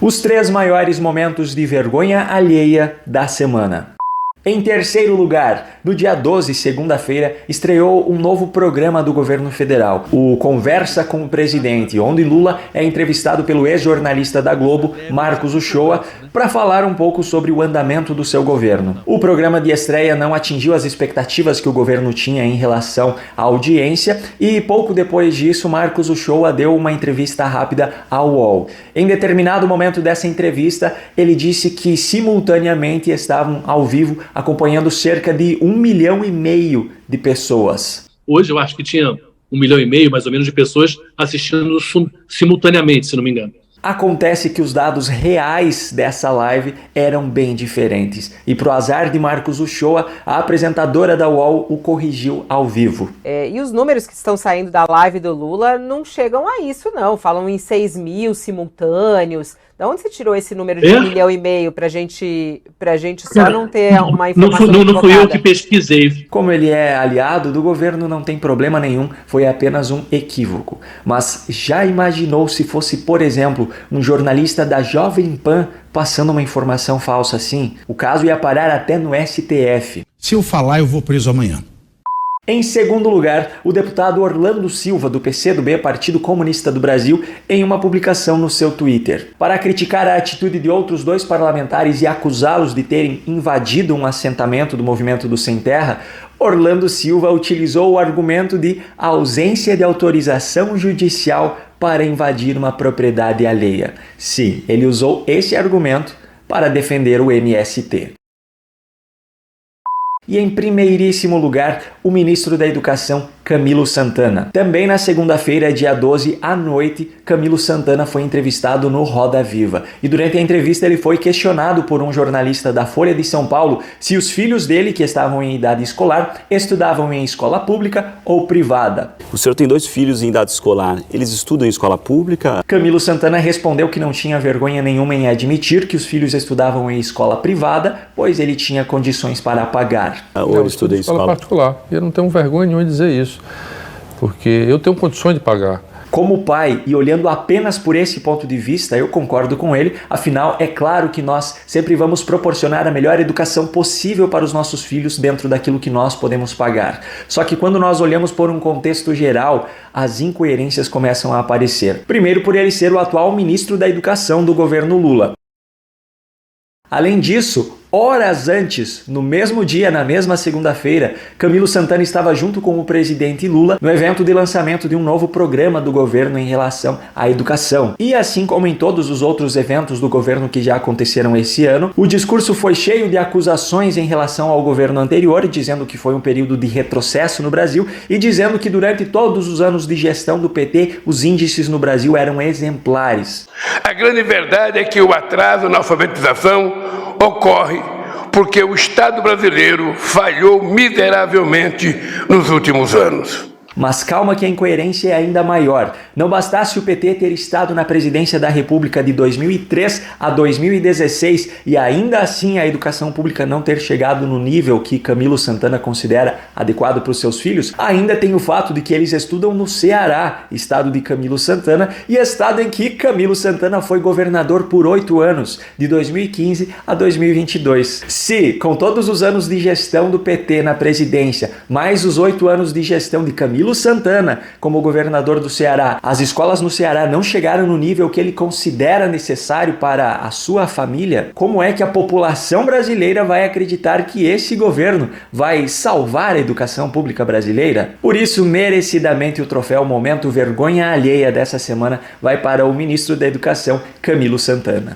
Os 3 maiores momentos de vergonha alheia da semana. Em terceiro lugar, no dia 12, segunda-feira, estreou um novo programa do governo federal, o Conversa com o Presidente, onde Lula é entrevistado pelo ex-jornalista da Globo, Marcos Uchoa, para falar um pouco sobre o andamento do seu governo. O programa de estreia não atingiu as expectativas que o governo tinha em relação à audiência e pouco depois disso, Marcos Uchoa deu uma entrevista rápida ao UOL. Em determinado momento dessa entrevista, ele disse que simultaneamente estavam ao vivo acompanhando cerca de 1,5 milhão de pessoas. Hoje eu acho que tinha 1,5 milhão mais ou menos de pessoas assistindo simultaneamente, se não me engano. Acontece que os dados reais dessa live eram bem diferentes. E pro azar de Marcos Uchoa, a apresentadora da UOL o corrigiu ao vivo. E os números que estão saindo da live do Lula não chegam a isso, não. Falam em 6 mil simultâneos. Da onde você tirou esse número de 1,5 milhão pra gente só não ter uma informação Não fui eu que pesquisei. Como ele é aliado do governo, não tem problema nenhum, foi apenas um equívoco. Mas já imaginou se fosse, por exemplo, um jornalista da Jovem Pan passando uma informação falsa assim? O caso ia parar até no STF. Se eu falar, eu vou preso amanhã. Em segundo lugar, o deputado Orlando Silva, do PCdoB, Partido Comunista do Brasil, em uma publicação no seu Twitter. Para criticar a atitude de outros 2 parlamentares e acusá-los de terem invadido um assentamento do Movimento do Sem Terra, Orlando Silva utilizou o argumento de ausência de autorização judicial para invadir uma propriedade alheia. Sim, ele usou esse argumento para defender o MST. E em primeiríssimo lugar, o ministro da Educação, Camilo Santana. Também na segunda-feira, dia 12, à noite, Camilo Santana foi entrevistado no Roda Viva. E durante a entrevista ele foi questionado por um jornalista da Folha de São Paulo se os filhos dele, que estavam em idade escolar, estudavam em escola pública ou privada. O senhor tem 2 filhos em idade escolar, eles estudam em escola pública? Camilo Santana respondeu que não tinha vergonha nenhuma em admitir que os filhos estudavam em escola privada, pois ele tinha condições para pagar. Ou ele estuda em escola particular. E eu não tenho vergonha nenhuma de dizer isso, porque eu tenho condições de pagar. Como pai, e olhando apenas por esse ponto de vista, eu concordo com ele, afinal, é claro que nós sempre vamos proporcionar a melhor educação possível para os nossos filhos dentro daquilo que nós podemos pagar. Só que quando nós olhamos por um contexto geral, as incoerências começam a aparecer. Primeiro, por ele ser o atual ministro da Educação do governo Lula. Além disso, horas antes, no mesmo dia, na mesma segunda-feira, Camilo Santana estava junto com o presidente Lula no evento de lançamento de um novo programa do governo em relação à educação. E assim como em todos os outros eventos do governo que já aconteceram esse ano, o discurso foi cheio de acusações em relação ao governo anterior, dizendo que foi um período de retrocesso no Brasil e dizendo que durante todos os anos de gestão do PT, os índices no Brasil eram exemplares. A grande verdade é que o atraso na alfabetização ocorre porque o Estado brasileiro falhou miseravelmente nos últimos anos. Mas calma que a incoerência é ainda maior. Não bastasse o PT ter estado na presidência da República de 2003 a 2016 e ainda assim a educação pública não ter chegado no nível que Camilo Santana considera adequado para os seus filhos, ainda tem o fato de que eles estudam no Ceará, estado de Camilo Santana, e estado em que Camilo Santana foi governador por 8 anos, de 2015 a 2022. Se, com todos os anos de gestão do PT na presidência, mais os 8 anos de gestão de Camilo Santana como governador do Ceará, as escolas no Ceará não chegaram no nível que ele considera necessário para a sua família, como é que a população brasileira vai acreditar que esse governo vai salvar a educação pública brasileira? Por isso, merecidamente, o troféu Momento Vergonha Alheia dessa semana vai para o ministro da Educação, Camilo Santana.